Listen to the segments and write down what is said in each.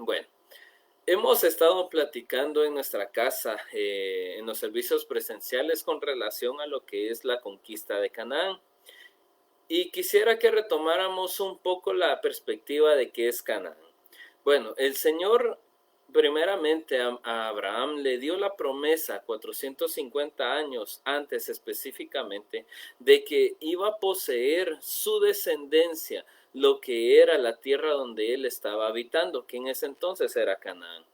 Bueno, hemos estado platicando en nuestra casa, en los servicios presenciales con relación a lo que es la conquista de Canaán. Y quisiera que retomáramos un poco la perspectiva de qué es Canaán. Bueno, el Señor primeramente a Abraham le dio la promesa 450 años antes específicamente de que iba a poseer su descendencia lo que era la tierra donde él estaba habitando, que en ese entonces era Canaán.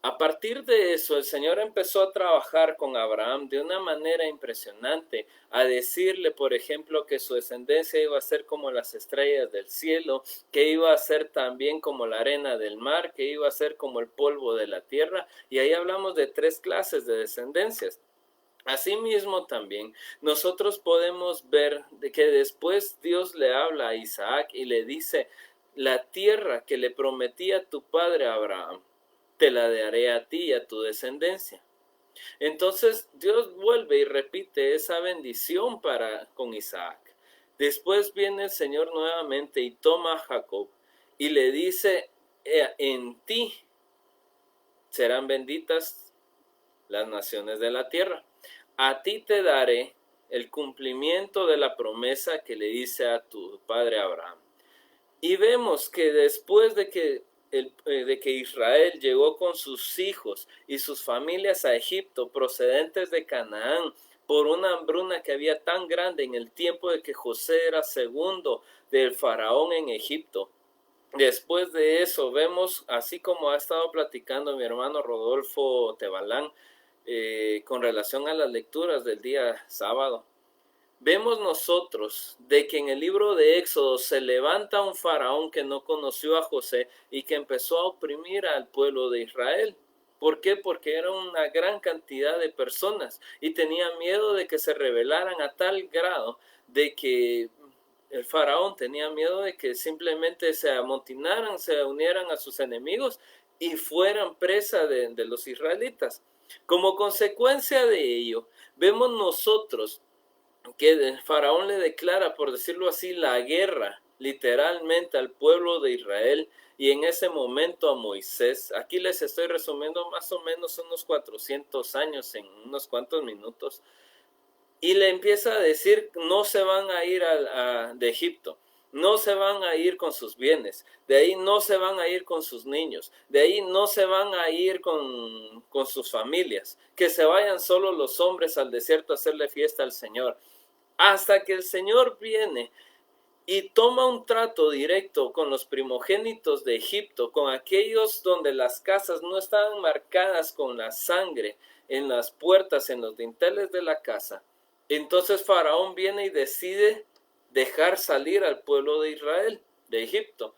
A partir de eso, el Señor empezó a trabajar con Abraham de una manera impresionante, a decirle, por ejemplo, que su descendencia iba a ser como las estrellas del cielo, que iba a ser también como la arena del mar, que iba a ser como el polvo de la tierra, y ahí hablamos de 3 clases de descendencias. Asimismo también nosotros podemos ver de que después Dios le habla a Isaac y le dice, la tierra que le prometí a tu padre Abraham, te la daré a ti y a tu descendencia. Entonces Dios vuelve y repite esa bendición con Isaac. Después viene el Señor nuevamente y toma a Jacob y le dice, en ti serán benditas las naciones de la tierra. A ti te daré el cumplimiento de la promesa que le dice a tu padre Abraham. Y vemos que después de que Israel llegó con sus hijos y sus familias a Egipto procedentes de Canaán por una hambruna que había tan grande en el tiempo de que José era segundo del faraón en Egipto. Después de eso vemos, así como ha estado platicando mi hermano Rodolfo Tebalán, con relación a las lecturas del día sábado, vemos nosotros de que en el libro de Éxodo se levanta un faraón que no conoció a José y que empezó a oprimir al pueblo de Israel. ¿Por qué? Porque era una gran cantidad de personas y tenía miedo de que se rebelaran a tal grado de que el faraón tenía miedo de que simplemente se amotinaran, se unieran a sus enemigos y fueran presa de los israelitas. Como consecuencia de ello, vemos nosotros que el faraón le declara, por decirlo así, la guerra literalmente al pueblo de Israel y en ese momento a Moisés. Aquí les estoy resumiendo más o menos unos 400 años en unos cuantos minutos. Y le empieza a decir, no se van a ir de Egipto, no se van a ir con sus bienes, de ahí no se van a ir con sus niños, de ahí no se van a ir con sus familias, que se vayan solo los hombres al desierto a hacerle fiesta al Señor. Hasta que el Señor viene y toma un trato directo con los primogénitos de Egipto, con aquellos donde las casas no estaban marcadas con la sangre en las puertas, en los dinteles de la casa. Entonces Faraón viene y decide dejar salir al pueblo de Israel, de Egipto.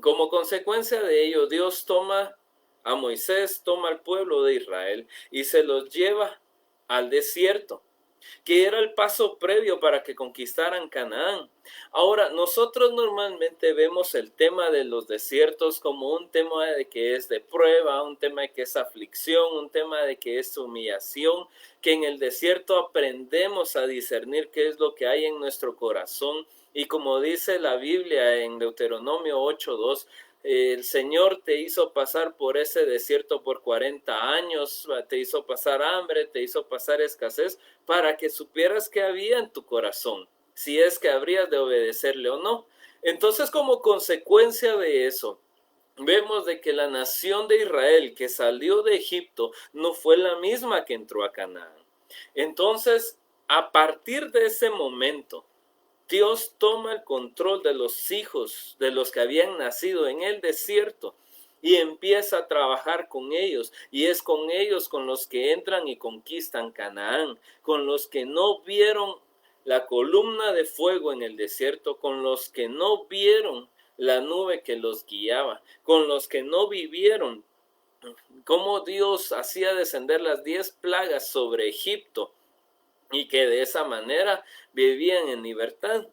Como consecuencia de ello, Dios toma a Moisés, toma al pueblo de Israel y se los lleva al desierto, que era el paso previo para que conquistaran Canaán. Ahora, nosotros normalmente vemos el tema de los desiertos como un tema de que es de prueba, un tema de que es aflicción, un tema de que es humillación, que en el desierto aprendemos a discernir qué es lo que hay en nuestro corazón. Y como dice la Biblia en Deuteronomio 8:2, el Señor te hizo pasar por ese desierto por 40 años, te hizo pasar hambre, te hizo pasar escasez, para que supieras qué había en tu corazón, si es que habrías de obedecerle o no. Entonces, como consecuencia de eso, vemos de que la nación de Israel que salió de Egipto no fue la misma que entró a Canaán. Entonces, a partir de ese momento, Dios toma el control de los hijos de los que habían nacido en el desierto y empieza a trabajar con ellos, y es con ellos con los que entran y conquistan Canaán, con los que no vieron la columna de fuego en el desierto, con los que no vieron la nube que los guiaba, con los que no vivieron cómo Dios hacía descender las 10 plagas sobre Egipto y que de esa manera vivían en libertad.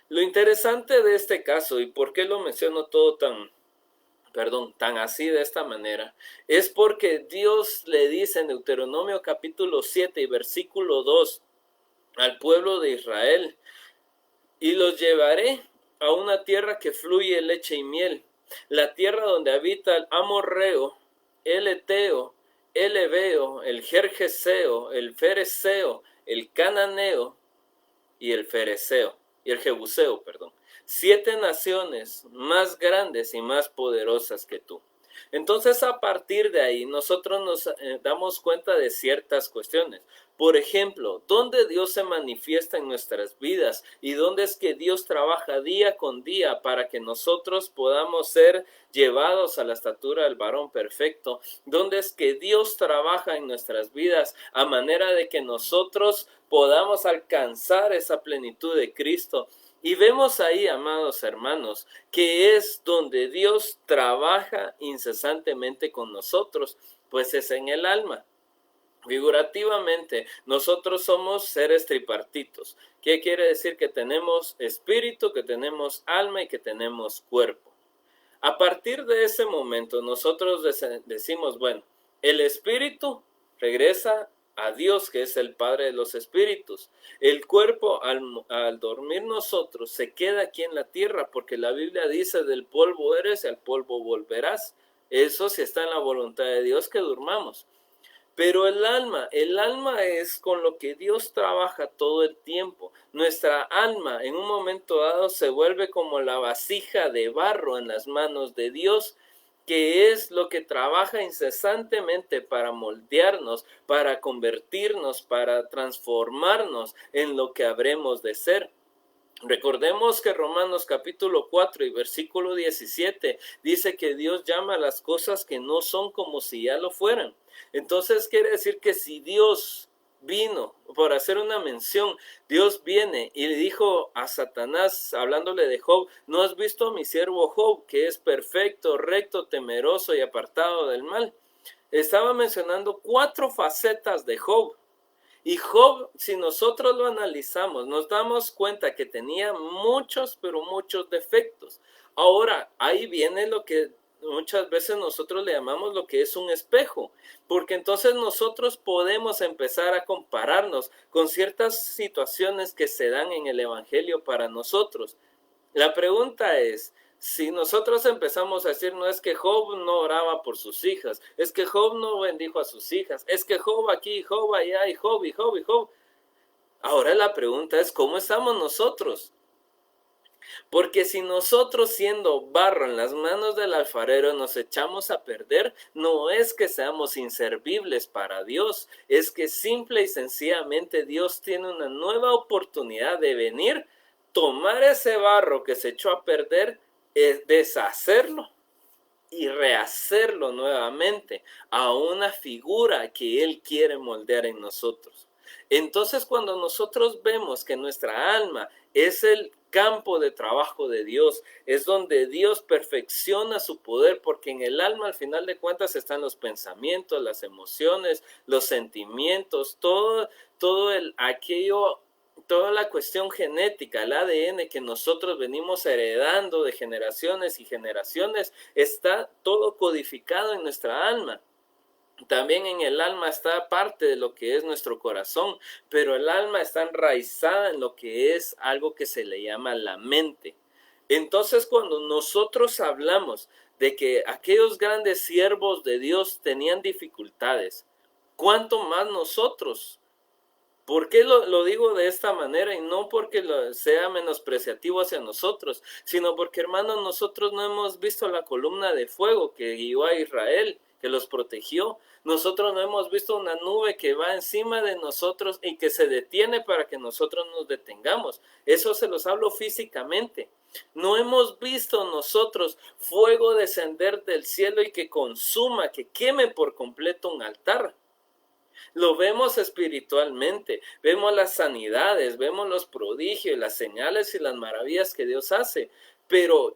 Lo interesante de este caso, y por qué lo menciono todo tan así de esta manera, es porque Dios le dice en Deuteronomio capítulo 7 y versículo 2 al pueblo de Israel, y los llevaré a una tierra que fluye leche y miel, la tierra donde habita el amorreo, el eteo, el ebeo, el gergeseo, el fereceo, el cananeo y el fereceo, y el jebuseo, perdón. 7 naciones más grandes y más poderosas que tú. Entonces, a partir de ahí, nosotros nos damos cuenta de ciertas cuestiones. Por ejemplo, ¿dónde Dios se manifiesta en nuestras vidas? ¿Y dónde es que Dios trabaja día con día para que nosotros podamos ser llevados a la estatura del varón perfecto? ¿Dónde es que Dios trabaja en nuestras vidas a manera de que nosotros podamos alcanzar esa plenitud de Cristo? Y vemos ahí, amados hermanos, que es donde Dios trabaja incesantemente con nosotros, pues es en el alma. Figurativamente, nosotros somos seres tripartitos. ¿Qué quiere decir? Que tenemos espíritu, que tenemos alma y que tenemos cuerpo. A partir de ese momento, nosotros decimos, bueno, el espíritu regresa a Dios, que es el Padre de los espíritus. El cuerpo, al dormir nosotros, se queda aquí en la tierra, porque la Biblia dice, del polvo eres y al polvo volverás. Eso sí está en la voluntad de Dios, que durmamos. Pero el alma es con lo que Dios trabaja todo el tiempo. Nuestra alma en un momento dado se vuelve como la vasija de barro en las manos de Dios, que es lo que trabaja incesantemente para moldearnos, para convertirnos, para transformarnos en lo que habremos de ser. Recordemos que Romanos capítulo 4 y versículo 17 dice que Dios llama a las cosas que no son como si ya lo fueran. Entonces quiere decir que si Dios vino, por hacer una mención, Dios viene y le dijo a Satanás, hablándole de Job, ¿no has visto a mi siervo Job, que es perfecto, recto, temeroso y apartado del mal? Estaba mencionando 4 facetas de Job. Y Job, si nosotros lo analizamos, nos damos cuenta que tenía muchos, pero muchos defectos. Ahora, ahí viene lo que muchas veces nosotros le llamamos lo que es un espejo, porque entonces nosotros podemos empezar a compararnos con ciertas situaciones que se dan en el Evangelio para nosotros. La pregunta es, si nosotros empezamos a decir, no es que Job no oraba por sus hijas, es que Job no bendijo a sus hijas, es que Job aquí, Job allá, y Job, y Job, y Job. Ahora la pregunta es, ¿cómo estamos nosotros? Porque si nosotros, siendo barro en las manos del alfarero, nos echamos a perder, no es que seamos inservibles para Dios, es que simple y sencillamente Dios tiene una nueva oportunidad de venir, tomar ese barro que se echó a perder, deshacerlo y rehacerlo nuevamente a una figura que Él quiere moldear en nosotros. Entonces, cuando nosotros vemos que nuestra alma es el campo de trabajo de Dios, es donde Dios perfecciona su poder, porque en el alma, al final de cuentas, están los pensamientos, las emociones, los sentimientos, toda la cuestión genética, el ADN que nosotros venimos heredando de generaciones y generaciones, está todo codificado en nuestra alma. También en el alma está parte de lo que es nuestro corazón, pero el alma está enraizada en lo que es algo que se le llama la mente. Entonces, cuando nosotros hablamos de que aquellos grandes siervos de Dios tenían dificultades, ¿cuánto más nosotros? ¿Por qué lo digo de esta manera? Y no porque sea menospreciativo hacia nosotros, sino porque, hermanos, nosotros no hemos visto la columna de fuego que guió a Israel, que los protegió. Nosotros no hemos visto una nube que va encima de nosotros y que se detiene para que nosotros nos detengamos. Eso se los hablo físicamente. No hemos visto nosotros fuego descender del cielo y que consuma, que queme por completo un altar. Lo vemos espiritualmente, vemos las sanidades, vemos los prodigios, las señales y las maravillas que Dios hace. Pero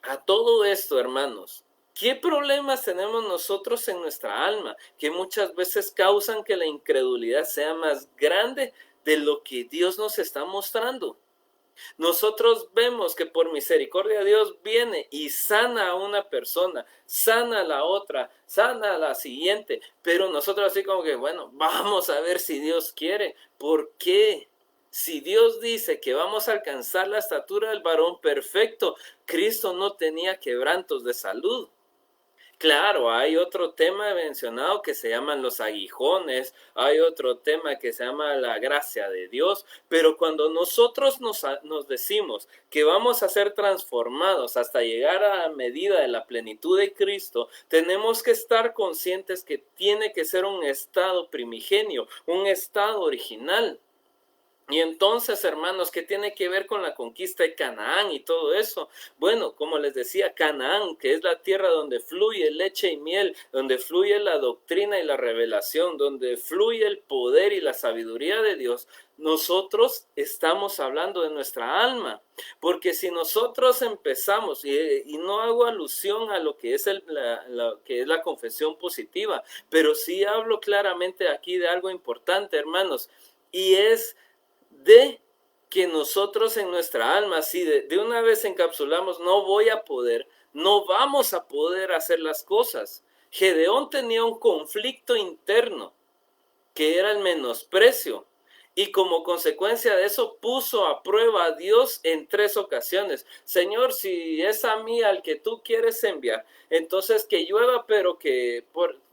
a todo esto, hermanos, ¿qué problemas tenemos nosotros en nuestra alma que muchas veces causan que la incredulidad sea más grande de lo que Dios nos está mostrando? Nosotros vemos que por misericordia Dios viene y sana a una persona, sana a la otra, sana a la siguiente, pero nosotros así como que, bueno, vamos a ver si Dios quiere. ¿Por qué? Si Dios dice que vamos a alcanzar la estatura del varón perfecto, Cristo no tenía quebrantos de salud. Claro, hay otro tema mencionado que se llaman los aguijones, hay otro tema que se llama la gracia de Dios, pero cuando nosotros nos decimos que vamos a ser transformados hasta llegar a la medida de la plenitud de Cristo, tenemos que estar conscientes que tiene que ser un estado primigenio, un estado original. Y entonces, hermanos, ¿qué tiene que ver con la conquista de Canaán y todo eso? Bueno, como les decía, Canaán, que es la tierra donde fluye leche y miel, donde fluye la doctrina y la revelación, donde fluye el poder y la sabiduría de Dios, nosotros estamos hablando de nuestra alma. Porque si nosotros empezamos, y no hago alusión a lo que es la confesión positiva, pero sí hablo claramente aquí de algo importante, hermanos, y es de que nosotros en nuestra alma, si de una vez encapsulamos, no vamos a poder hacer las cosas. Gedeón tenía un conflicto interno, que era el menosprecio, y como consecuencia de eso puso a prueba a Dios en 3 ocasiones. Señor, si es a mí al que tú quieres enviar, entonces que llueva, pero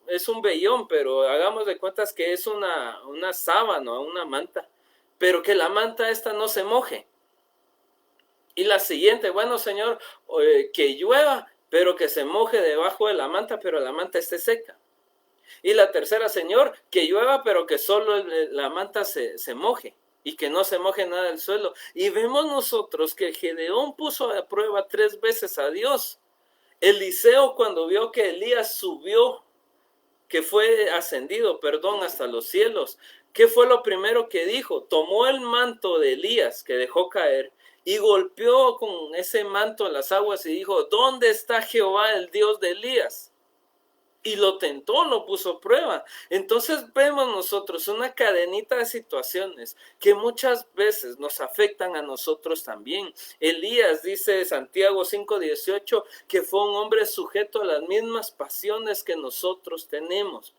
es un vellón, pero hagamos de cuentas que es una sábana, una manta, pero que la manta esta no se moje. Y la siguiente, bueno, Señor, que llueva, pero que se moje debajo de la manta, pero la manta esté seca. Y la tercera, Señor, que llueva, pero que solo la manta se moje y que no se moje nada del suelo. Y vemos nosotros que Gedeón puso a prueba 3 veces a Dios. Eliseo, cuando vio que Elías subió, que fue ascendido, hasta los cielos, ¿qué fue lo primero que dijo? Tomó el manto de Elías que dejó caer y golpeó con ese manto las aguas y dijo, ¿dónde está Jehová, el Dios de Elías? Y lo tentó, lo puso a prueba. Entonces vemos nosotros una cadenita de situaciones que muchas veces nos afectan a nosotros también. Elías, dice Santiago 5:18, que fue un hombre sujeto a las mismas pasiones que nosotros tenemos.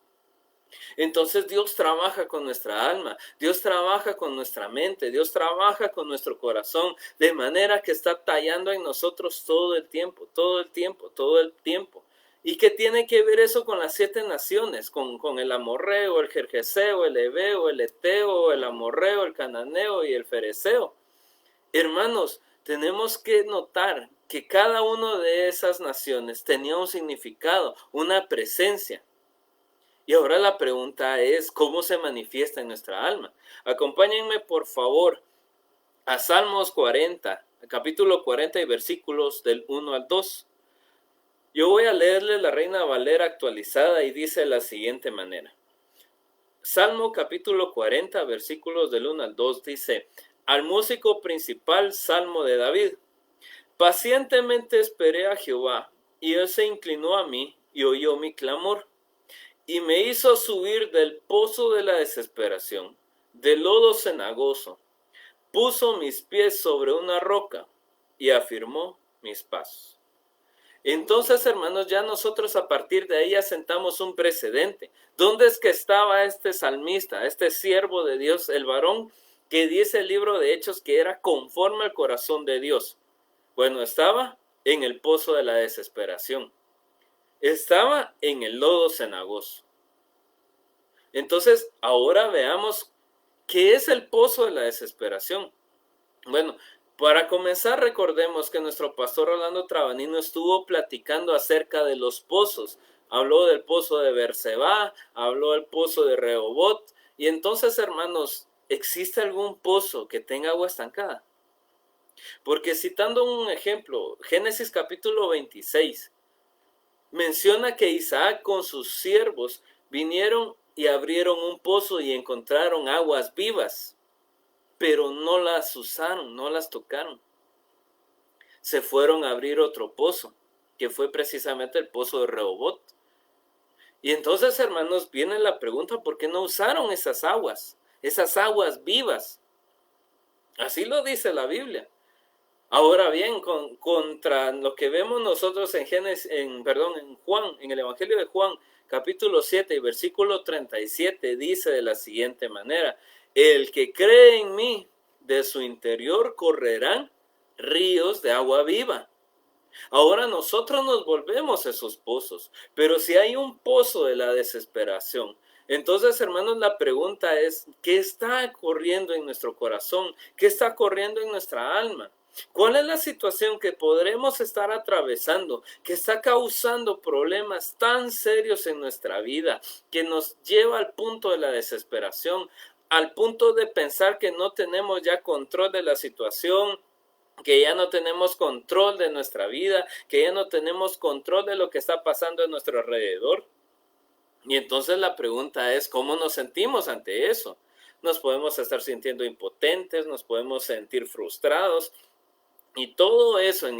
Entonces Dios trabaja con nuestra alma, Dios trabaja con nuestra mente, Dios trabaja con nuestro corazón, de manera que está tallando en nosotros todo el tiempo, todo el tiempo, todo el tiempo. ¿Y qué tiene que ver eso con las 7 naciones? Con el amorreo, el jerjeseo, el heveo, el eteo, el amorreo, el cananeo y el fereceo. Hermanos, tenemos que notar que cada una de esas naciones tenía un significado, una presencia. Y ahora la pregunta es, ¿cómo se manifiesta en nuestra alma? Acompáñenme, por favor, a Salmos 40, capítulo 40 y versículos del 1 al 2. Yo voy a leerles la Reina Valera actualizada y dice de la siguiente manera. Salmo capítulo 40, versículos del 1 al 2 dice, al músico principal, Salmo de David. Pacientemente esperé a Jehová, y él se inclinó a mí y oyó mi clamor, y me hizo subir del pozo de la desesperación, del lodo cenagoso. Puso mis pies sobre una roca y afirmó mis pasos. Entonces, hermanos, ya nosotros a partir de ahí asentamos un precedente. ¿Dónde es que estaba este salmista, este siervo de Dios, el varón que dice el libro de Hechos que era conforme al corazón de Dios? Bueno, estaba en el pozo de la desesperación. Estaba en el lodo cenagoso. Entonces, ahora veamos qué es el pozo de la desesperación. Bueno, para comenzar, recordemos que nuestro pastor Rolando Trabanino estuvo platicando acerca de los pozos. Habló del pozo de Berseba, habló del pozo de Rehobot. Y entonces, hermanos, ¿existe algún pozo que tenga agua estancada? Porque citando un ejemplo, Génesis capítulo 26, menciona que Isaac con sus siervos vinieron y abrieron un pozo y encontraron aguas vivas, pero no las usaron, no las tocaron. Se fueron a abrir otro pozo, que fue precisamente el pozo de Rehobot. Y entonces, hermanos, viene la pregunta, ¿por qué no usaron esas aguas vivas? Así lo dice la Biblia. Ahora bien, contra lo que vemos nosotros en Juan, en el Evangelio de Juan, capítulo 7 y versículo 37, dice de la siguiente manera, el que cree en mí, de su interior correrán ríos de agua viva. Ahora nosotros nos volvemos esos pozos, pero si hay un pozo de la desesperación, entonces, hermanos, la pregunta es, ¿qué está corriendo en nuestro corazón? ¿Qué está corriendo en nuestra alma? ¿Cuál es la situación que podremos estar atravesando, que está causando problemas tan serios en nuestra vida, que nos lleva al punto de la desesperación, al punto de pensar que no tenemos ya control de la situación, que ya no tenemos control de nuestra vida, que ya no tenemos control de lo que está pasando a nuestro alrededor? Y entonces la pregunta es, ¿cómo nos sentimos ante eso? Nos podemos estar sintiendo impotentes, nos podemos sentir frustrados, y todo eso en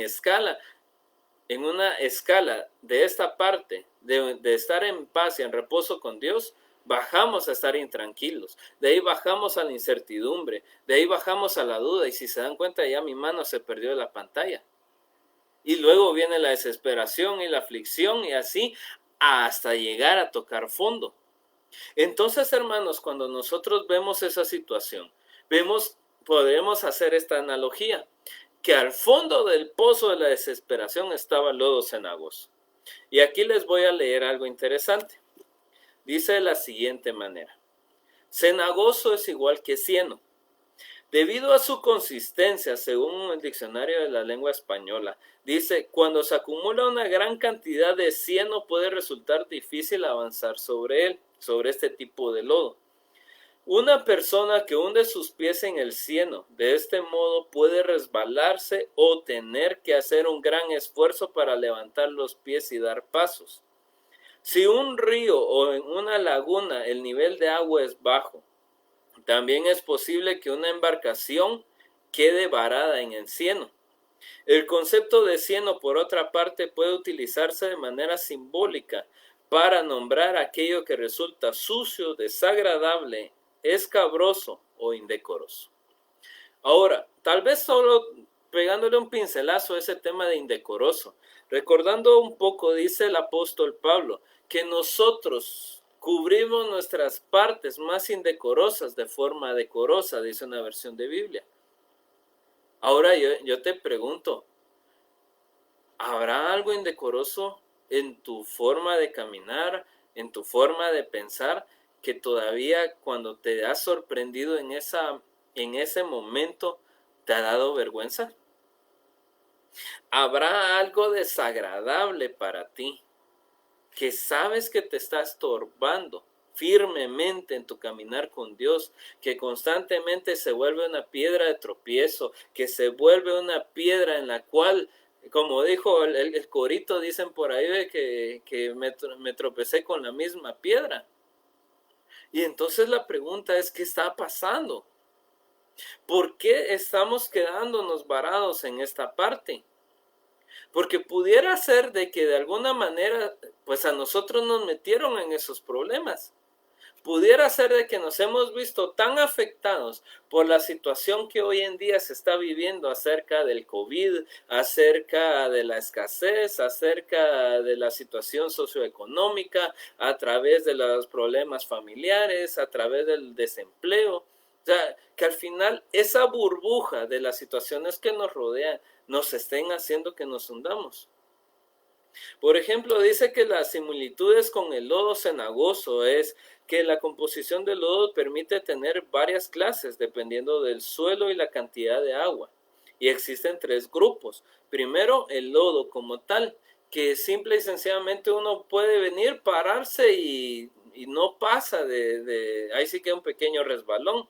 una escala de esta parte, de estar en paz y en reposo con Dios, bajamos a estar intranquilos, de ahí bajamos a la incertidumbre, de ahí bajamos a la duda, y si se dan cuenta ya mi mano se perdió de la pantalla. Y luego viene la desesperación y la aflicción y así hasta llegar a tocar fondo. Entonces, hermanos, cuando nosotros vemos esa situación, podemos hacer esta analogía, que al fondo del pozo de la desesperación estaba el lodo cenagoso. Y aquí les voy a leer algo interesante. Dice de la siguiente manera: cenagoso es igual que cieno. Debido a su consistencia, según el diccionario de la lengua española, dice, cuando se acumula una gran cantidad de cieno puede resultar difícil avanzar sobre él, sobre este tipo de lodo. Una persona que hunde sus pies en el cieno de este modo puede resbalarse o tener que hacer un gran esfuerzo para levantar los pies y dar pasos. Si un río o en una laguna el nivel de agua es bajo, también es posible que una embarcación quede varada en el cieno. El concepto de cieno, por otra parte, puede utilizarse de manera simbólica para nombrar aquello que resulta sucio, desagradable, escabroso o indecoroso. Ahora, tal vez solo pegándole un pincelazo a ese tema de indecoroso, recordando un poco, dice el apóstol Pablo, que nosotros cubrimos nuestras partes más indecorosas de forma decorosa, dice una versión de Biblia. Ahora yo te pregunto, ¿habrá algo indecoroso en tu forma de caminar, en tu forma de pensar, que todavía cuando te has sorprendido en ese momento te ha dado vergüenza? ¿Habrá algo desagradable para ti que sabes que te está estorbando firmemente en tu caminar con Dios, que constantemente se vuelve una piedra de tropiezo, que se vuelve una piedra en la cual, como dijo el corito, dicen por ahí que me tropecé con la misma piedra? Y entonces la pregunta es, ¿qué está pasando? ¿Por qué estamos quedándonos varados en esta parte? Porque pudiera ser de que de alguna manera, pues a nosotros nos metieron en esos problemas. Pudiera ser de que nos hemos visto tan afectados por la situación que hoy en día se está viviendo acerca del COVID, acerca de la escasez, acerca de la situación socioeconómica, a través de los problemas familiares, a través del desempleo. O sea, que al final esa burbuja de las situaciones que nos rodean nos estén haciendo que nos hundamos. Por ejemplo, dice que las similitudes con el lodo cenagoso es que la composición del lodo permite tener varias clases dependiendo del suelo y la cantidad de agua. Y existen tres grupos. Primero, el lodo como tal, que simple y sencillamente uno puede venir, pararse y no pasa ahí sí que un pequeño resbalón.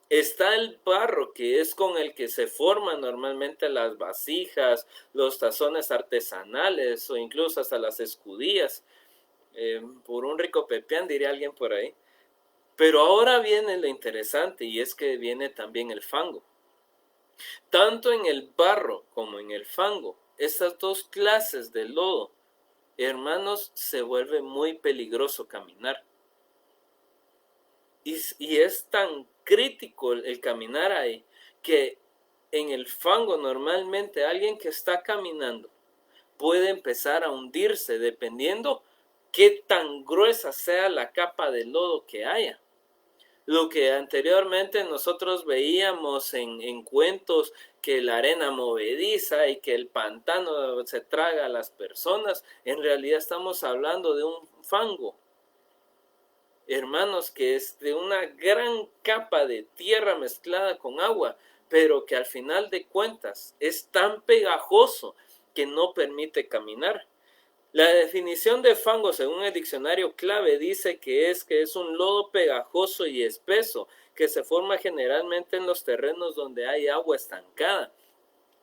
Está el barro, que es con el que se forman normalmente las vasijas, los tazones artesanales o incluso hasta las escudillas. Por un rico pepián, diría alguien por ahí. Pero ahora viene lo interesante, y es que viene también el fango. Tanto en el barro como en el fango, estas dos clases de lodo, hermanos, se vuelve muy peligroso caminar. Y es tan crítico el caminar ahí, que en el fango normalmente alguien que está caminando puede empezar a hundirse dependiendo qué tan gruesa sea la capa de lodo que haya. Lo que anteriormente nosotros veíamos en cuentos, que la arena movediza y que el pantano se traga a las personas, en realidad estamos hablando de un fango, hermanos, que es de una gran capa de tierra mezclada con agua, pero que al final de cuentas es tan pegajoso que no permite caminar. La definición de fango según el diccionario clave dice que es un lodo pegajoso y espeso que se forma generalmente en los terrenos donde hay agua estancada.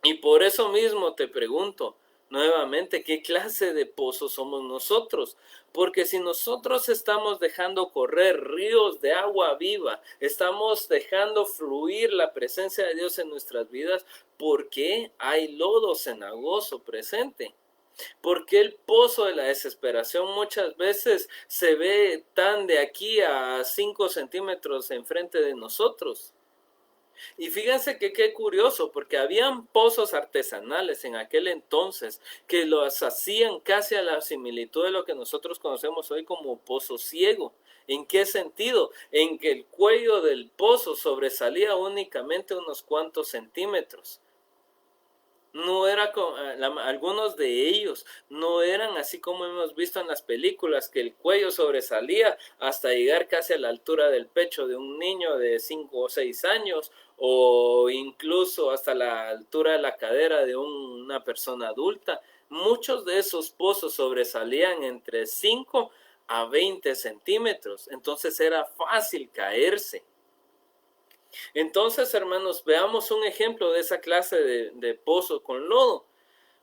Y por eso mismo te pregunto nuevamente, ¿qué clase de pozo somos nosotros? Porque si nosotros estamos dejando correr ríos de agua viva, estamos dejando fluir la presencia de Dios en nuestras vidas, ¿por qué hay lodo cenagoso presente? Porque el pozo de la desesperación muchas veces se ve tan de aquí a 5 centímetros enfrente de nosotros. Y fíjense que qué curioso, porque habían pozos artesanales en aquel entonces que los hacían casi a la similitud de lo que nosotros conocemos hoy como pozo ciego. ¿En qué sentido? En que el cuello del pozo sobresalía únicamente unos cuantos centímetros. No era algunos de ellos no eran así como hemos visto en las películas, que el cuello sobresalía hasta llegar casi a la altura del pecho de un niño de 5 o 6 años, o incluso hasta la altura de la cadera de una persona adulta. Muchos de esos pozos sobresalían entre 5 a 20 centímetros, entonces era fácil caerse. Entonces, hermanos, veamos un ejemplo de esa clase de pozo con lodo,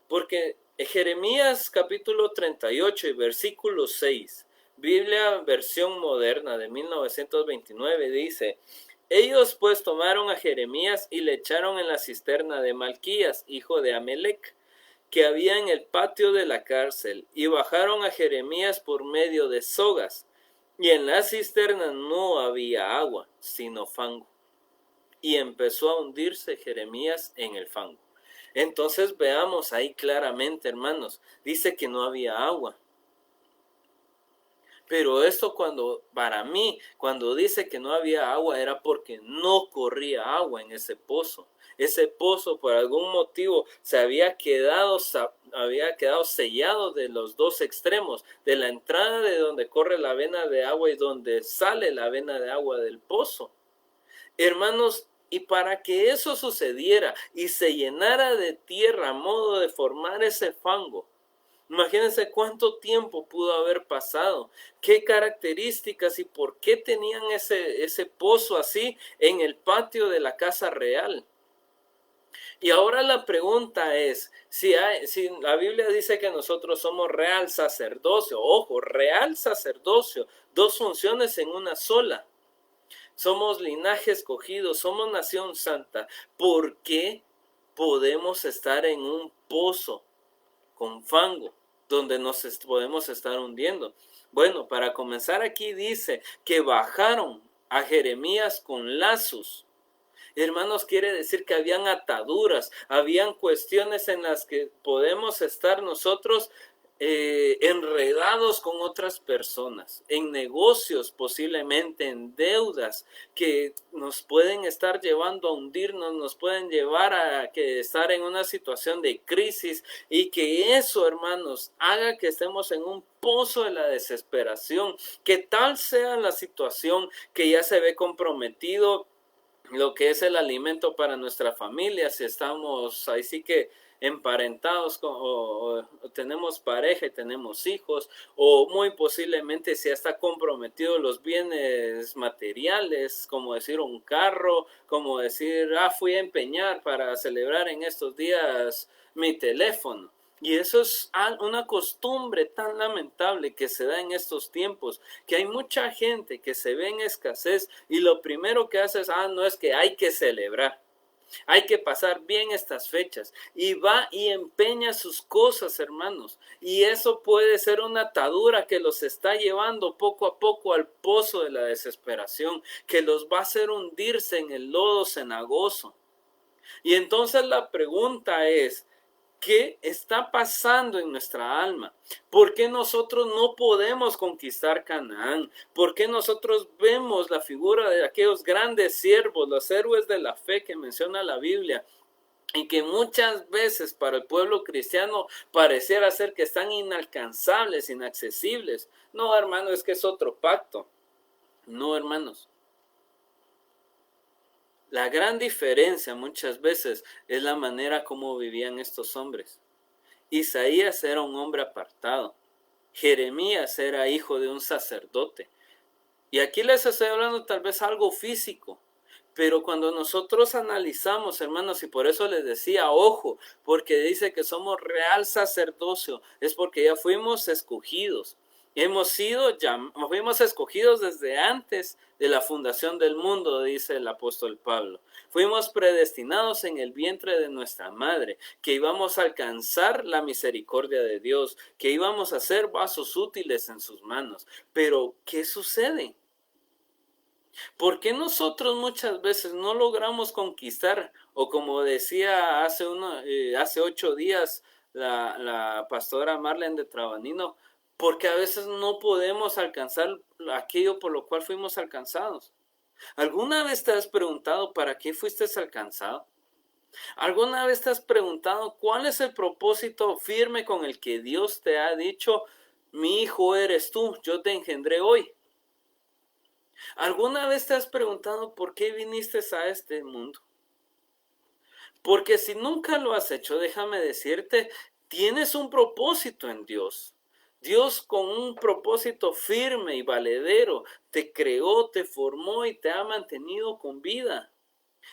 porque Jeremías capítulo 38 y versículo 6, Biblia versión moderna de 1929 dice: ellos pues tomaron a Jeremías y le echaron en la cisterna de Malquías, hijo de Amelec, que había en el patio de la cárcel, y bajaron a Jeremías por medio de sogas, y en la cisterna no había agua, sino fango. Y empezó a hundirse Jeremías en el fango. Entonces veamos ahí claramente, hermanos, dice que no había agua. Pero esto para mí, cuando dice que no había agua, era porque no corría agua en ese pozo. Ese pozo por algún motivo se había quedado sellado de los dos extremos, de la entrada de donde corre la vena de agua y donde sale la vena de agua del pozo. Hermanos, y para que eso sucediera y se llenara de tierra a modo de formar ese fango, imagínense cuánto tiempo pudo haber pasado, qué características y por qué tenían ese pozo así en el patio de la casa real. Y ahora la pregunta es, si la Biblia dice que nosotros somos real sacerdocio, ojo, real sacerdocio, dos funciones en una sola. Somos linaje escogido, somos nación santa. ¿Por qué podemos estar en un pozo con fango donde nos podemos estar hundiendo? Bueno, para comenzar aquí dice que bajaron a Jeremías con lazos. Hermanos, quiere decir que habían ataduras, habían cuestiones en las que podemos estar nosotros enredados con otras personas, en negocios posiblemente, en deudas que nos pueden estar llevando a hundirnos, nos pueden llevar a estar en una situación de crisis, y que eso, hermanos, haga que estemos en un pozo de la desesperación, que tal sea la situación que ya se ve comprometido lo que es el alimento para nuestra familia, si estamos ahí sí que emparentados o tenemos pareja y tenemos hijos, o muy posiblemente si está comprometido los bienes materiales, como decir un carro, como decir, fui a empeñar para celebrar en estos días mi teléfono. Y eso es una costumbre tan lamentable que se da en estos tiempos, que hay mucha gente que se ve en escasez y lo primero que hace es, no, es que hay que celebrar. Hay que pasar bien estas fechas, y va y empeña sus cosas, hermanos, y eso puede ser una atadura que los está llevando poco a poco al pozo de la desesperación, que los va a hacer hundirse en el lodo cenagoso. Y entonces la pregunta es, ¿Qué está pasando en nuestra alma? ¿Por qué nosotros no podemos conquistar Canaán? ¿Por qué nosotros vemos la figura de aquellos grandes siervos, los héroes de la fe que menciona la Biblia? Y que muchas veces para el pueblo cristiano pareciera ser que están inalcanzables, inaccesibles. No, hermano, es que es otro pacto. No, hermanos. La gran diferencia muchas veces es la manera como vivían estos hombres. Isaías era un hombre apartado. Jeremías era hijo de un sacerdote. Y aquí les estoy hablando tal vez algo físico. Pero cuando nosotros analizamos, hermanos, y por eso les decía, ojo, porque dice que somos real sacerdocio, es porque ya fuimos escogidos. Fuimos escogidos desde antes de la fundación del mundo, dice el apóstol Pablo. Fuimos predestinados en el vientre de nuestra madre, que íbamos a alcanzar la misericordia de Dios, que íbamos a ser vasos útiles en sus manos. Pero, ¿qué sucede? ¿Por qué nosotros muchas veces no logramos conquistar? O como decía hace 8 días la pastora Marlene de Trabanino, porque a veces no podemos alcanzar aquello por lo cual fuimos alcanzados. ¿Alguna vez te has preguntado para qué fuiste alcanzado? ¿Alguna vez te has preguntado cuál es el propósito firme con el que Dios te ha dicho, mi hijo eres tú, yo te engendré hoy? ¿Alguna vez te has preguntado por qué viniste a este mundo? Porque si nunca lo has hecho, déjame decirte, tienes un propósito en Dios. Dios con un propósito firme y valedero te creó, te formó y te ha mantenido con vida.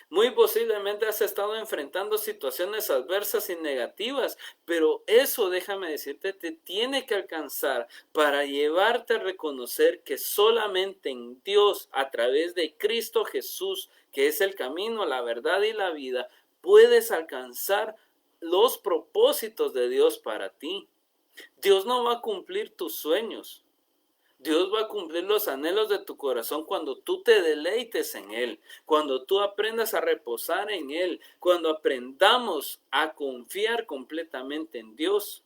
Muy posiblemente has estado enfrentando situaciones adversas y negativas, pero eso, déjame decirte, te tiene que alcanzar para llevarte a reconocer que solamente en Dios, a través de Cristo Jesús, que es el camino, la verdad y la vida, puedes alcanzar los propósitos de Dios para ti. Dios no va a cumplir tus sueños. Dios va a cumplir los anhelos de tu corazón cuando tú te deleites en Él, cuando tú aprendas a reposar en Él, cuando aprendamos a confiar completamente en Dios.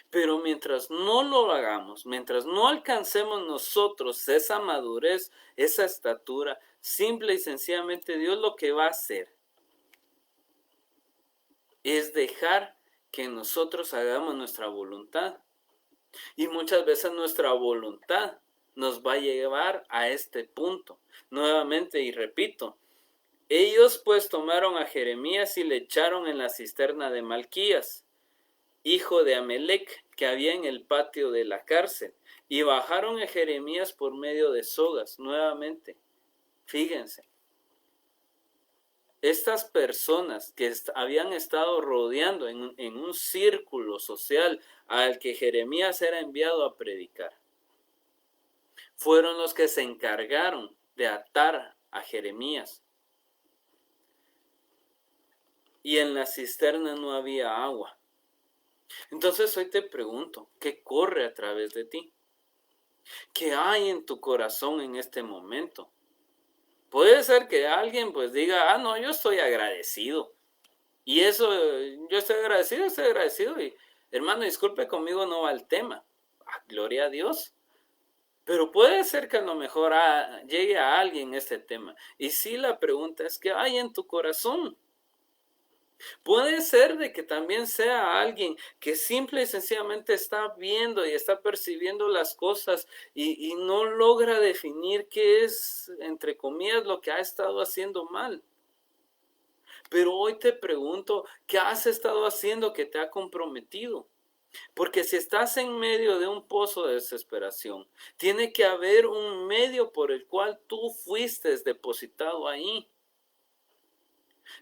Pero mientras no lo hagamos, mientras no alcancemos nosotros esa madurez, esa estatura, simple y sencillamente Dios lo que va a hacer es dejar que nosotros hagamos nuestra voluntad. Y muchas veces nuestra voluntad nos va a llevar a este punto. Nuevamente y repito, ellos pues tomaron a Jeremías y le echaron en la cisterna de Malquías, hijo de Amelec, que había en el patio de la cárcel, y bajaron a Jeremías por medio de sogas. Nuevamente, fíjense, estas personas que habían estado rodeando en un círculo social al que Jeremías era enviado a predicar, fueron los que se encargaron de atar a Jeremías. Y en la cisterna no había agua. Entonces hoy te pregunto, ¿qué corre a través de ti? ¿Qué hay en tu corazón en este momento? Puede ser que alguien pues diga, no, yo estoy agradecido. Y eso, yo estoy agradecido. Y hermano, disculpe, conmigo no va el tema. Gloria a Dios. Pero puede ser que a lo mejor llegue a alguien este tema. Y sí, la pregunta es, ¿qué hay en tu corazón? Puede ser de que también sea alguien que simple y sencillamente está viendo y está percibiendo las cosas y no logra definir qué es, entre comillas, lo que ha estado haciendo mal. Pero hoy te pregunto, ¿qué has estado haciendo que te ha comprometido? Porque si estás en medio de un pozo de desesperación, tiene que haber un medio por el cual tú fuiste depositado ahí.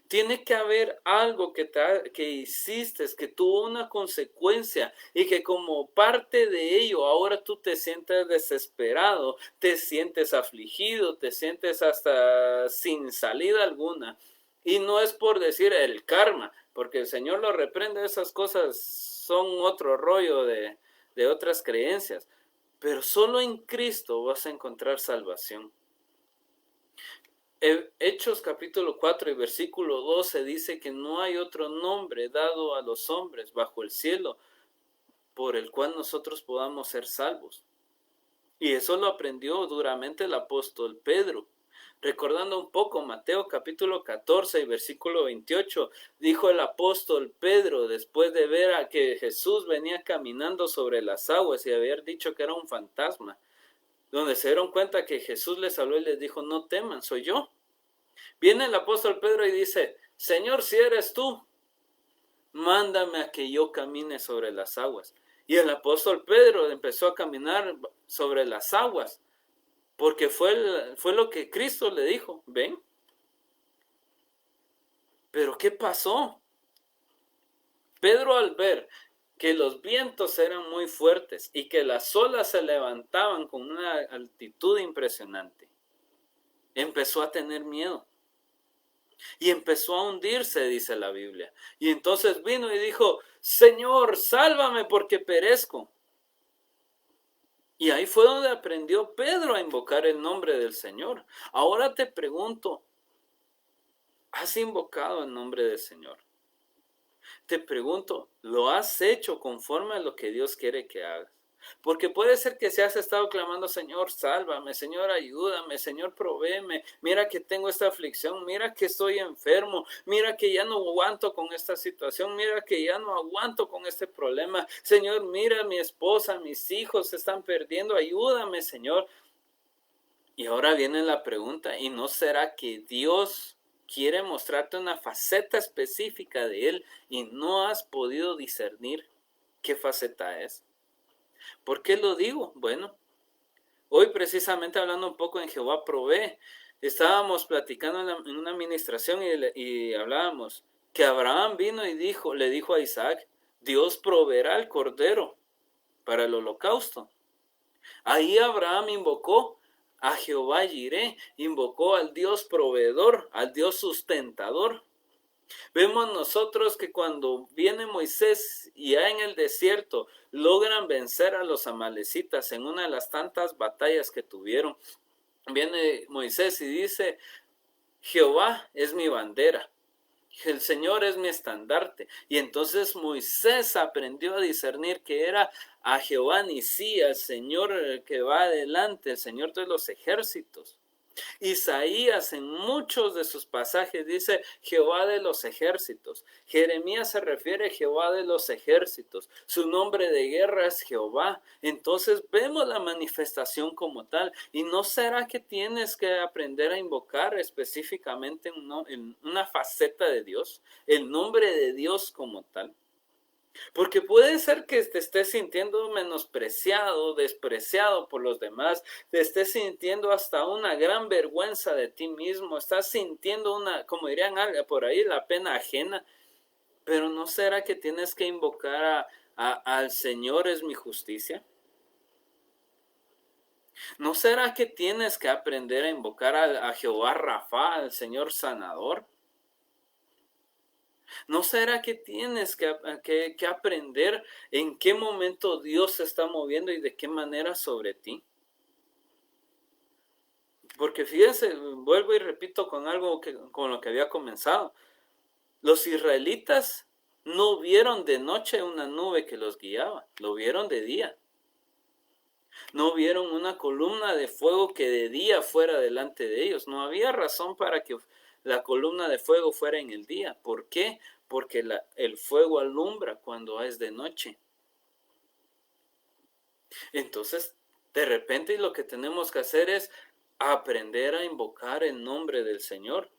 Tiene que haber algo que hiciste, que tuvo una consecuencia y que como parte de ello ahora tú te sientes desesperado, te sientes afligido, te sientes hasta sin salida alguna. Y no es por decir el karma, porque el Señor lo reprende, esas cosas son otro rollo de otras creencias. Pero solo en Cristo vas a encontrar salvación. Hechos capítulo 4 y versículo 12 dice que no hay otro nombre dado a los hombres bajo el cielo por el cual nosotros podamos ser salvos. Y eso lo aprendió duramente el apóstol Pedro. Recordando un poco Mateo capítulo 14 y versículo 28, dijo el apóstol Pedro, después de ver a que Jesús venía caminando sobre las aguas y haber dicho que era un fantasma, donde se dieron cuenta que Jesús les habló y les dijo, no teman, soy yo. Viene el apóstol Pedro y dice, Señor, si eres tú, mándame a que yo camine sobre las aguas. Y el apóstol Pedro empezó a caminar sobre las aguas, porque fue lo que Cristo le dijo, ven. Pero ¿qué pasó? Pedro, al ver que los vientos eran muy fuertes y que las olas se levantaban con una altitud impresionante, empezó a tener miedo. Y empezó a hundirse, dice la Biblia. Y entonces vino y dijo, Señor, sálvame porque perezco. Y ahí fue donde aprendió Pedro a invocar el nombre del Señor. Ahora te pregunto, ¿has invocado el nombre del Señor? Te pregunto, ¿lo has hecho conforme a lo que Dios quiere que hagas? Porque puede ser que se has estado clamando, Señor, sálvame, Señor, ayúdame, Señor, provéeme, mira que tengo esta aflicción, mira que estoy enfermo, mira que ya no aguanto con esta situación, mira que ya no aguanto con este problema, Señor, mira mi esposa, mis hijos se están perdiendo, ayúdame, Señor. Y ahora viene la pregunta, ¿y no será que Dios quiere mostrarte una faceta específica de Él y no has podido discernir qué faceta es? ¿Por qué lo digo? Bueno, hoy precisamente hablando un poco en Jehová Provee, estábamos platicando en una administración y hablábamos que Abraham vino y le dijo a Isaac, Dios proveerá el cordero para el holocausto. Ahí Abraham invocó a Jehová Jireh, invocó al Dios proveedor, al Dios sustentador. Vemos nosotros que cuando viene Moisés y ya en el desierto logran vencer a los amalecitas en una de las tantas batallas que tuvieron, viene Moisés y dice, Jehová es mi bandera, el Señor es mi estandarte. Y entonces Moisés aprendió a discernir que era a Jehová Nisí, al Señor que va adelante, el Señor de los ejércitos. Isaías en muchos de sus pasajes dice Jehová de los ejércitos. Jeremías se refiere a Jehová de los ejércitos. Su nombre de guerra es Jehová. Entonces vemos la manifestación como tal. ¿Y no será que tienes que aprender a invocar específicamente en una faceta de Dios? El nombre de Dios como tal. Porque puede ser que te estés sintiendo menospreciado, despreciado por los demás, te estés sintiendo hasta una gran vergüenza de ti mismo, estás sintiendo como dirían por ahí, la pena ajena. Pero ¿no será que tienes que invocar al Señor es mi justicia? ¿No será que tienes que aprender a invocar a Jehová Rafa, al Señor sanador? ¿No será que tienes que aprender en qué momento Dios se está moviendo y de qué manera sobre ti? Porque fíjense, vuelvo y repito con con lo que había comenzado. Los israelitas no vieron de noche una nube que los guiaba, lo vieron de día. No vieron una columna de fuego que de día fuera delante de ellos. No había razón para que la columna de fuego fuera en el día. ¿Por qué? Porque el fuego alumbra cuando es de noche. Entonces, de repente lo que tenemos que hacer es aprender a invocar el nombre del Señor.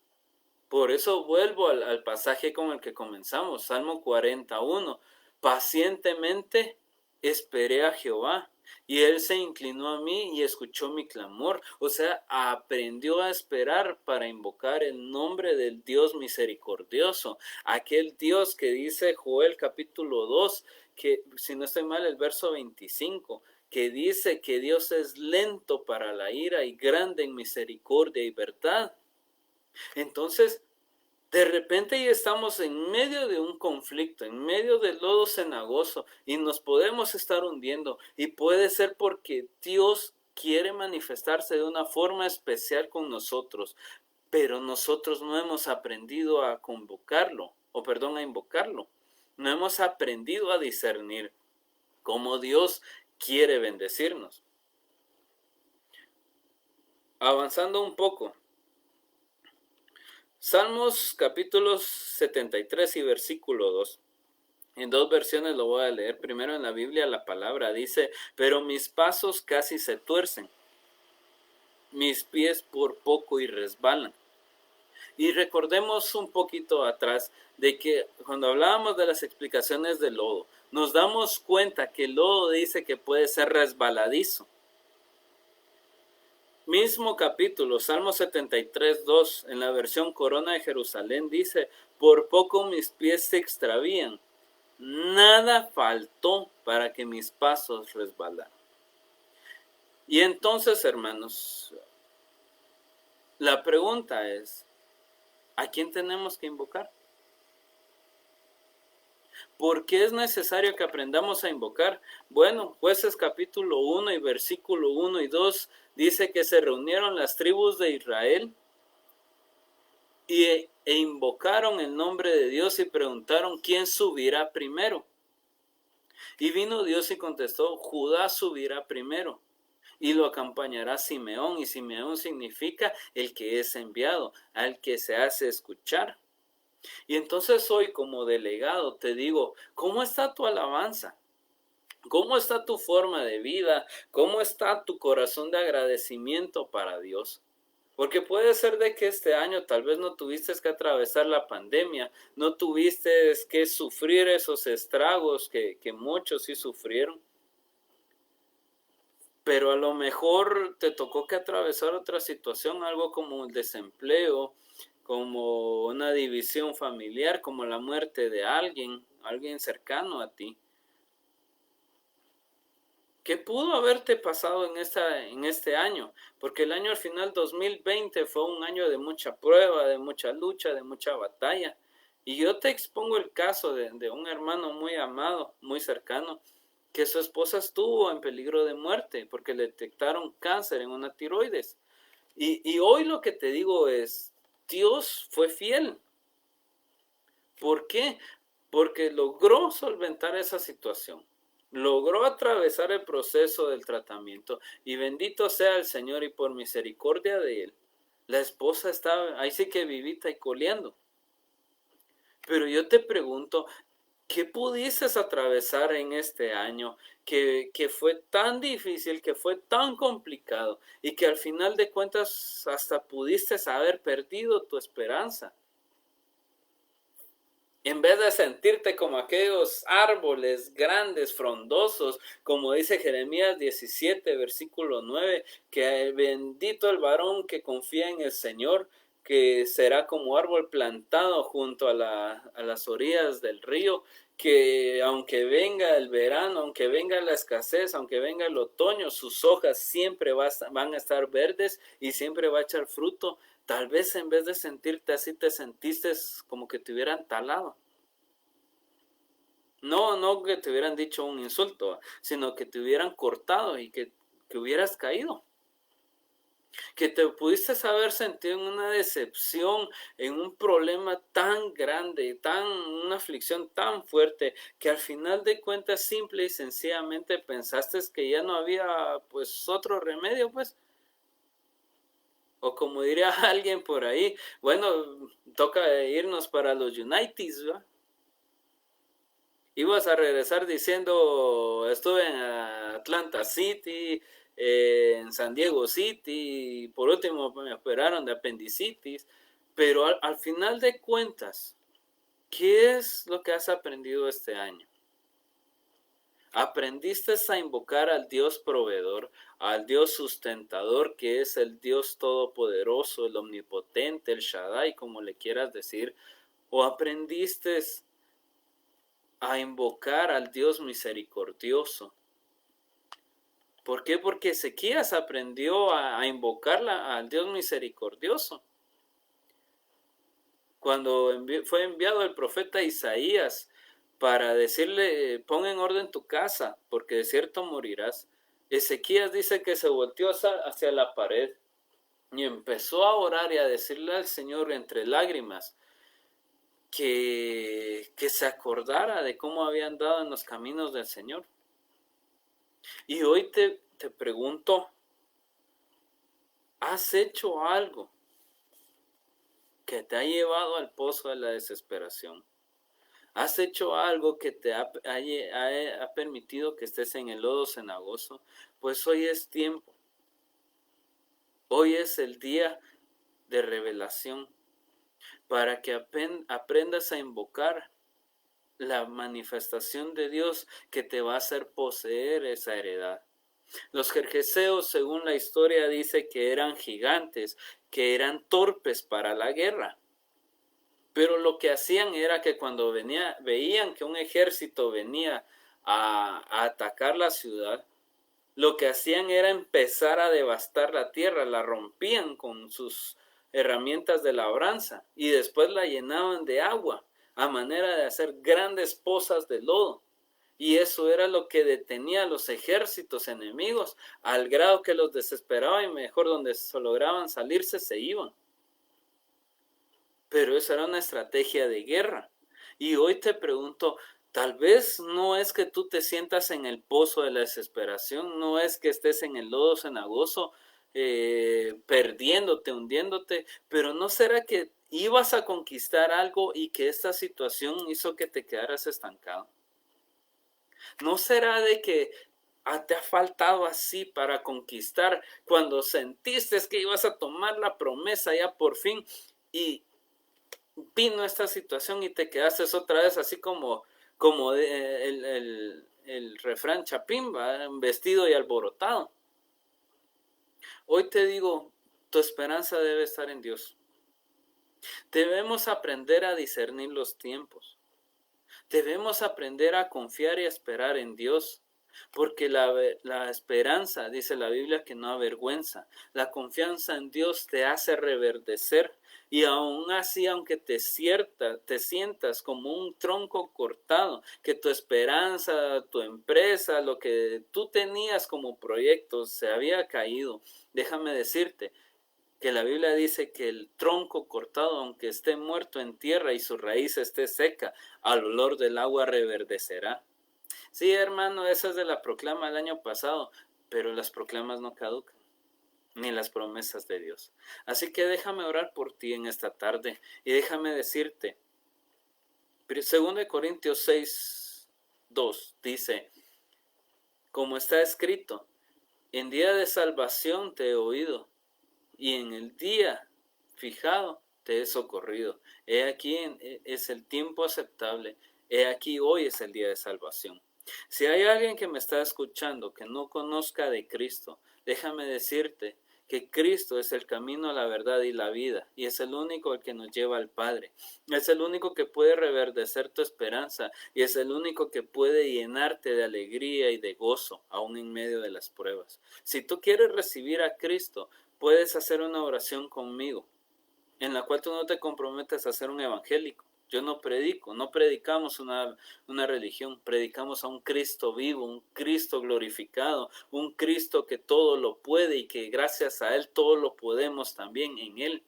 Por eso vuelvo al pasaje con el que comenzamos, Salmo 41. Pacientemente esperé a Jehová y Él se inclinó a mí y escuchó mi clamor. O sea, aprendió a esperar para invocar el nombre del Dios misericordioso. Aquel Dios que dice Joel capítulo 2, que si no estoy mal el verso 25, que dice que Dios es lento para la ira y grande en misericordia y verdad. Entonces, de repente ya estamos en medio de un conflicto, en medio del lodo cenagoso y nos podemos estar hundiendo. Y puede ser porque Dios quiere manifestarse de una forma especial con nosotros. pero nosotros no hemos aprendido a a invocarlo. No hemos aprendido a discernir cómo Dios quiere bendecirnos. Avanzando un poco. Salmos capítulos 73 y versículo 2. En dos versiones lo voy a leer. Primero en la Biblia la palabra dice, pero mis pasos casi se tuercen, mis pies por poco y resbalan. Y recordemos un poquito atrás de que cuando hablábamos de las explicaciones del lodo, nos damos cuenta que el lodo dice que puede ser resbaladizo. Mismo capítulo, Salmo 73, 2, en la versión Corona de Jerusalén dice, por poco mis pies se extravían, nada faltó para que mis pasos resbalaran. Y entonces, hermanos, la pregunta es, ¿a quién tenemos que invocar? ¿Por qué es necesario que aprendamos a invocar? Bueno, Jueces capítulo 1 y versículo 1 y 2 dice que se reunieron las tribus de Israel e invocaron el nombre de Dios y preguntaron quién subirá primero. Y vino Dios y contestó, Judá subirá primero y lo acompañará Simeón, y Simeón significa el que es enviado, al que se hace escuchar. Y entonces hoy como delegado te digo, ¿cómo está tu alabanza? ¿Cómo está tu forma de vida? ¿Cómo está tu corazón de agradecimiento para Dios? Porque puede ser de que este año tal vez no tuviste que atravesar la pandemia, no tuviste que sufrir esos estragos que muchos sí sufrieron. Pero a lo mejor te tocó que atravesar otra situación, algo como el desempleo, como una división familiar, como la muerte de alguien cercano a ti. ¿Qué pudo haberte pasado en este año? Porque el año al final 2020 fue un año de mucha prueba, de mucha lucha, de mucha batalla. Y yo te expongo el caso de un hermano muy amado, muy cercano, que su esposa estuvo en peligro de muerte porque le detectaron cáncer en una tiroides. Y hoy lo que te digo es, Dios fue fiel. ¿Por qué? Porque logró solventar esa situación. Logró atravesar el proceso del tratamiento y bendito sea el Señor y por misericordia de Él. La esposa está ahí sí que vivita y coleando. Pero yo te pregunto, ¿qué pudiste atravesar en este año que fue tan difícil, que fue tan complicado y que al final de cuentas hasta pudiste haber perdido tu esperanza? En vez de sentirte como aquellos árboles grandes, frondosos, como dice Jeremías 17, versículo 9, que bendito el varón que confía en el Señor, que será como árbol plantado junto a las orillas del río, que aunque venga el verano, aunque venga la escasez, aunque venga el otoño, sus hojas siempre van a estar verdes y siempre va a echar fruto. Tal vez en vez de sentirte así, te sentiste como que te hubieran talado. No que te hubieran dicho un insulto, sino que te hubieran cortado y que hubieras caído. Que te pudiste haber sentido en una decepción, en un problema tan grande, una aflicción tan fuerte, que al final de cuentas simple y sencillamente pensaste que ya no había pues otro remedio, pues. O como diría alguien por ahí, bueno, toca irnos para los Uniteds, ¿verdad? Ibas a regresar diciendo, estuve en Atlanta City, en San Diego City, y por último me operaron de apendicitis, pero al final de cuentas, ¿qué es lo que has aprendido este año? Aprendiste a invocar al Dios proveedor, al Dios sustentador, que es el Dios todopoderoso, el omnipotente, el Shaddai, como le quieras decir, o aprendiste a invocar al Dios misericordioso. ¿Por qué? Porque Ezequías aprendió a invocarla al Dios misericordioso. Cuando fue enviado el profeta Isaías para decirle, pon en orden tu casa, porque de cierto morirás, Ezequías dice que se volteó hacia la pared y empezó a orar y a decirle al Señor entre lágrimas que se acordara de cómo había andado en los caminos del Señor. Y hoy te pregunto, ¿has hecho algo que te ha llevado al pozo de la desesperación? ¿Has hecho algo que te ha permitido que estés en el lodo cenagoso? Pues hoy es tiempo. Hoy es el día de revelación para que aprendas a invocar la manifestación de Dios que te va a hacer poseer esa heredad. Los jerjeseos, según la historia, dice que eran gigantes, que eran torpes para la guerra. Pero lo que hacían era que cuando veían que un ejército venía a atacar la ciudad, lo que hacían era empezar a devastar la tierra, la rompían con sus herramientas de labranza y después la llenaban de agua a manera de hacer grandes pozas de lodo. Y eso era lo que detenía a los ejércitos enemigos, al grado que los desesperaba y mejor donde lograban salirse se iban. Pero esa era una estrategia de guerra. Y hoy te pregunto, tal vez no es que tú te sientas en el pozo de la desesperación, no es que estés en el lodo cenagoso, perdiéndote, hundiéndote, pero ¿no será que ibas a conquistar algo y que esta situación hizo que te quedaras estancado? ¿No será de que te ha faltado así para conquistar cuando sentiste que ibas a tomar la promesa ya por fin y vino esta situación y te quedaste otra vez así como el refrán chapín, ¿va? Vestido y alborotado? Hoy te digo, tu esperanza debe estar en Dios. Debemos aprender a discernir los tiempos. Debemos aprender a confiar y a esperar en Dios. Porque la esperanza, dice la Biblia, que no avergüenza. La confianza en Dios te hace reverdecer. Y aún así, aunque te sientas como un tronco cortado, que tu esperanza, tu empresa, lo que tú tenías como proyecto se había caído, déjame decirte que la Biblia dice que el tronco cortado, aunque esté muerto en tierra y su raíz esté seca, al olor del agua reverdecerá. Sí, hermano, esa es de la proclama del año pasado, pero las proclamas no caducan, ni las promesas de Dios. Así que déjame orar por ti en esta tarde y déjame decirte, 2 Corintios 6:2 dice, como está escrito, en día de salvación te he oído y en el día fijado te he socorrido. He aquí es el tiempo aceptable, he aquí hoy es el día de salvación. Si hay alguien que me está escuchando que no conozca de Cristo, déjame decirte que Cristo es el camino, la verdad y la vida, y es el único el que nos lleva al Padre. Es el único que puede reverdecer tu esperanza, y es el único que puede llenarte de alegría y de gozo, aún en medio de las pruebas. Si tú quieres recibir a Cristo, puedes hacer una oración conmigo, en la cual tú no te comprometes a ser un evangélico. Yo no predico, no predicamos una religión, predicamos a un Cristo vivo, un Cristo glorificado, un Cristo que todo lo puede y que gracias a Él todo lo podemos también en Él.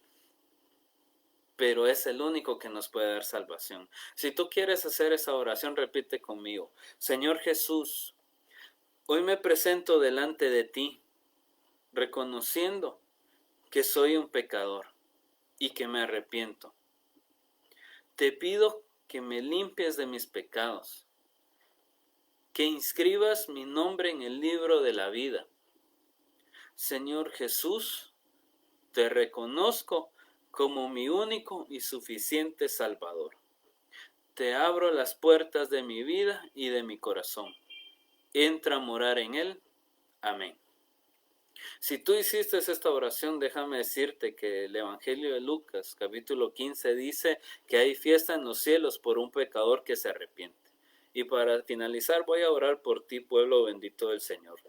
Pero es el único que nos puede dar salvación. Si tú quieres hacer esa oración, repite conmigo. Señor Jesús, hoy me presento delante de ti, reconociendo que soy un pecador y que me arrepiento. Te pido que me limpies de mis pecados, que inscribas mi nombre en el libro de la vida. Señor Jesús, te reconozco como mi único y suficiente Salvador. Te abro las puertas de mi vida y de mi corazón. Entra a morar en él. Amén. Si tú hiciste esta oración, déjame decirte que el Evangelio de Lucas, capítulo 15, dice que hay fiesta en los cielos por un pecador que se arrepiente. Y para finalizar, voy a orar por ti, pueblo bendito del Señor.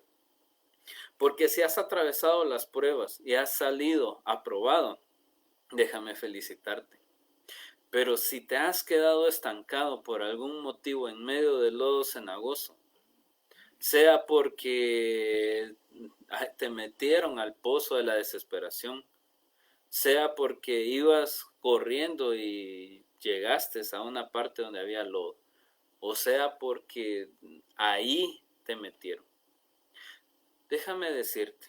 Porque si has atravesado las pruebas y has salido aprobado, déjame felicitarte. Pero si te has quedado estancado por algún motivo en medio del lodo cenagoso, sea porque te metieron al pozo de la desesperación, sea porque ibas corriendo y llegaste a una parte donde había lodo, o sea porque ahí te metieron. Déjame decirte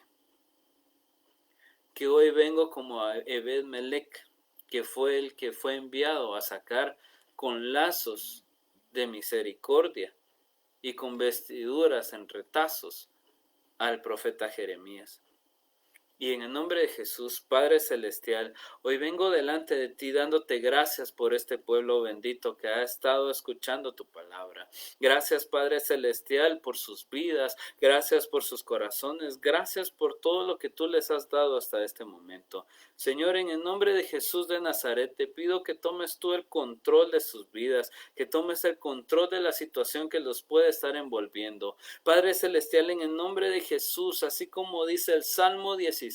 que hoy vengo como a Ebed-Melech, que fue el que fue enviado a sacar con lazos de misericordia y con vestiduras en retazos al profeta Jeremías. Y en el nombre de Jesús, Padre Celestial, hoy vengo delante de ti dándote gracias por este pueblo bendito que ha estado escuchando tu palabra. Gracias, Padre Celestial, por sus vidas, gracias por sus corazones, gracias por todo lo que tú les has dado hasta este momento. Señor, en el nombre de Jesús de Nazaret, te pido que tomes tú el control de sus vidas, que tomes el control de la situación que los puede estar envolviendo. Padre Celestial, en el nombre de Jesús, así como dice el Salmo 16,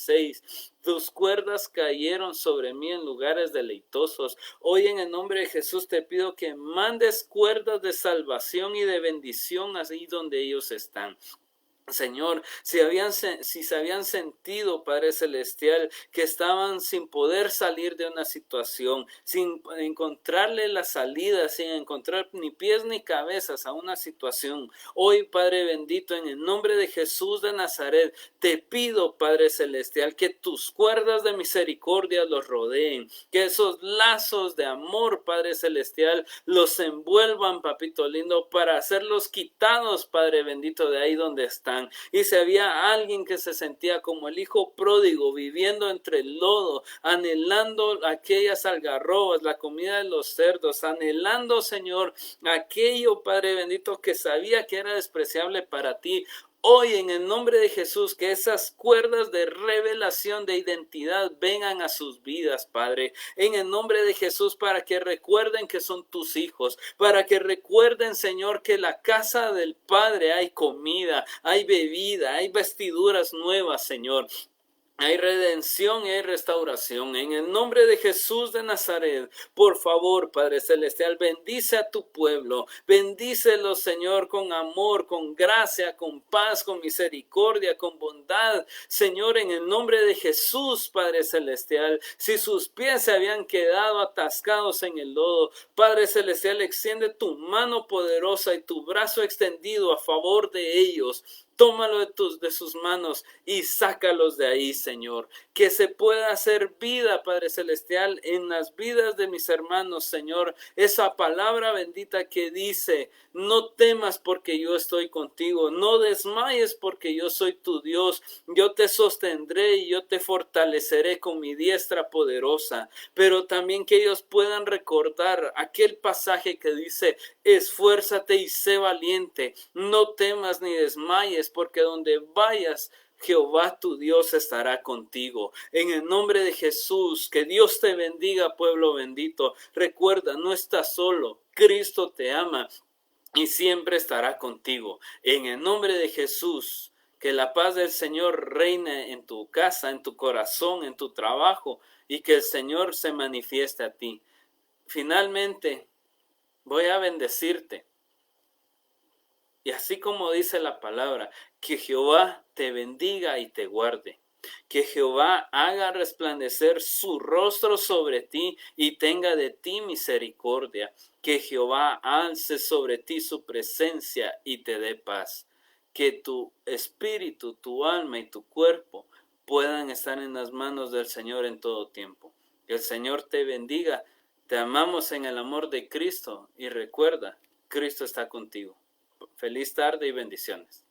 tus cuerdas cayeron sobre mí en lugares deleitosos. Hoy en el nombre de Jesús te pido que mandes cuerdas de salvación y de bendición así donde ellos están. Señor, si se habían sentido, Padre Celestial, que estaban sin poder salir de una situación, sin encontrarle la salida, sin encontrar ni pies ni cabezas a una situación, hoy, Padre bendito, en el nombre de Jesús de Nazaret, te pido, Padre Celestial, que tus cuerdas de misericordia los rodeen, que esos lazos de amor, Padre Celestial, los envuelvan, papito lindo, para hacerlos quitados, Padre bendito, de ahí donde están. Y si había alguien que se sentía como el hijo pródigo, viviendo entre el lodo, anhelando aquellas algarrobas, la comida de los cerdos, anhelando, Señor, aquello, Padre bendito, que sabía que era despreciable para ti, hoy en el nombre de Jesús, que esas cuerdas de revelación de identidad vengan a sus vidas, Padre. En el nombre de Jesús, para que recuerden que son tus hijos. Para que recuerden, Señor, que en la casa del Padre hay comida, hay bebida, hay vestiduras nuevas, Señor. Hay redención y hay restauración. En el nombre de Jesús de Nazaret, por favor, Padre Celestial, bendice a tu pueblo. Bendícelo, Señor, con amor, con gracia, con paz, con misericordia, con bondad. Señor, en el nombre de Jesús, Padre Celestial, si sus pies se habían quedado atascados en el lodo, Padre Celestial, extiende tu mano poderosa y tu brazo extendido a favor de ellos. Tómalo de sus manos y sácalos de ahí, Señor. Que se pueda hacer vida, Padre Celestial, en las vidas de mis hermanos, Señor. Esa palabra bendita que dice, no temas porque yo estoy contigo. No desmayes porque yo soy tu Dios. Yo te sostendré y yo te fortaleceré con mi diestra poderosa. Pero también que ellos puedan recordar aquel pasaje que dice, esfuérzate y sé valiente. No temas ni desmayes, porque donde vayas, Jehová tu Dios estará contigo. En el nombre de Jesús, que Dios te bendiga, pueblo bendito. Recuerda, no estás solo. Cristo te ama y siempre estará contigo. En el nombre de Jesús, que la paz del Señor reine en tu casa, en tu corazón, en tu trabajo, y que el Señor se manifieste a ti. Finalmente, voy a bendecirte. Y así como dice la palabra, que Jehová te bendiga y te guarde. Que Jehová haga resplandecer su rostro sobre ti y tenga de ti misericordia. Que Jehová alce sobre ti su presencia y te dé paz. Que tu espíritu, tu alma y tu cuerpo puedan estar en las manos del Señor en todo tiempo. Que el Señor te bendiga. Te amamos en el amor de Cristo y recuerda, Cristo está contigo. Feliz tarde y bendiciones.